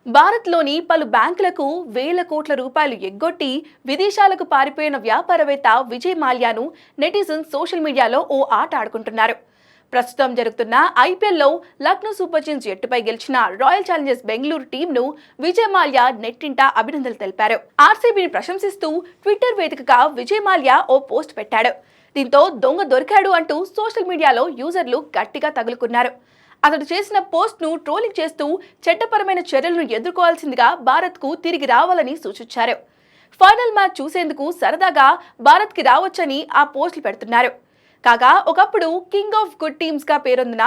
భారత్లోని పలు బ్యాంకులకు వేల కోట్ల రూపాయలు ఎగ్గొట్టి విదేశాలకు పారిపోయిన వ్యాపారవేత్త విజయ్ మాల్యాను నెటిజన్స్ సోషల్ మీడియాలో ఓ ఆట ఆడుకుంటున్నారు. ప్రస్తుతం జరుగుతున్న ఐపీఎల్లో లక్నో సూపర్ కింగ్స్ జట్టుపై గెలిచిన రాయల్ ఛాలెంజర్స్ బెంగళూరు టీంను విజయ్ మాల్యా నెట్టింట అభినందనలు తెలిపారు. ఆర్సీబీని ప్రశంసిస్తూ ట్విట్టర్ వేదికగా విజయ్ మాల్యా ఓ పోస్ట్ పెట్టాడు. దీంతో దొంగ దొరికాడు అంటూ సోషల్ మీడియాలో యూజర్లు గట్టిగా తగులుకున్నారు. అతడు చేసిన పోస్ట్ను ట్రోలింగ్ చేస్తూ చట్టపరమైన చర్యలను ఎదుర్కోవాల్సిందిగా భారత్కు తిరిగి రావాలని సూచించారు. ఫైనల్ మ్యాచ్ చూసేందుకు సరదాగా భారత్కి రావచ్చని ఆ పోస్టులు పెడుతున్నారు. కాగా ఒకప్పుడు కింగ్ ఆఫ్ గుడ్ టీమ్స్ గా పేరొందిన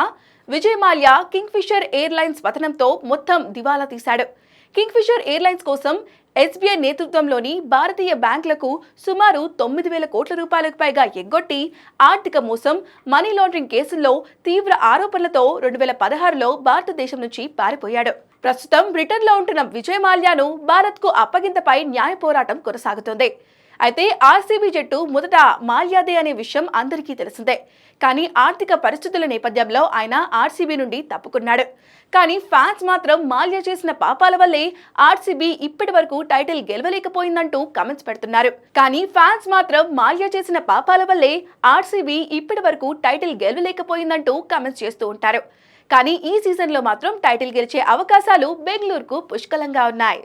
విజయ్ మాల్యా కింగ్ఫిషర్ ఎయిర్లైన్స్ పతనంతో మొత్తం దివాలా తీశాడు. కింగ్ఫిషర్ ఎయిర్లైన్స్ కోసం ఎస్బీఐ నేతృత్వంలోని భారతీయ బ్యాంకులకు సుమారు 9,000 కోట్ల రూపాయలకు పైగా ఎగ్గొట్టి ఆర్థిక మోసం, మనీ లాండరింగ్ కేసుల్లో తీవ్ర ఆరోపణలతో 2016లో భారతదేశం నుంచి పారిపోయాడు. ప్రస్తుతం బ్రిటన్లో ఉంటున్న విజయ్ మాల్యాను భారత్కు అప్పగింతపై న్యాయ పోరాటం కొనసాగుతోంది. అయితే ఆర్సీబీ జట్టు మొదట మాల్యాదే అనే విషయం అందరికీ తెలిసిందే. కానీ ఆర్థిక పరిస్థితుల నేపథ్యంలో ఆయన ఆర్సీబీ నుండి తప్పుకున్నాడు. కానీ ఫ్యాన్స్ మాత్రం మాల్యా చేసిన పాపాల వల్లే ఆర్సీబీ ఇప్పటి వరకు టైటిల్ గెలవలేకపోయిందంటూ కామెంట్స్ పెడుతున్నారు. కానీ ఫ్యాన్స్ మాత్రం మాల్యా చేసిన పాపాల వల్లే ఆర్సీబీ ఇప్పటి వరకు టైటిల్ గెలవలేకపోయిందంటూ కామెంట్స్ చేస్తూ ఉంటారు. కానీ ఈ సీజన్లో మాత్రం టైటిల్ గెలిచే అవకాశాలు బెంగళూరుకు పుష్కలంగా ఉన్నాయి.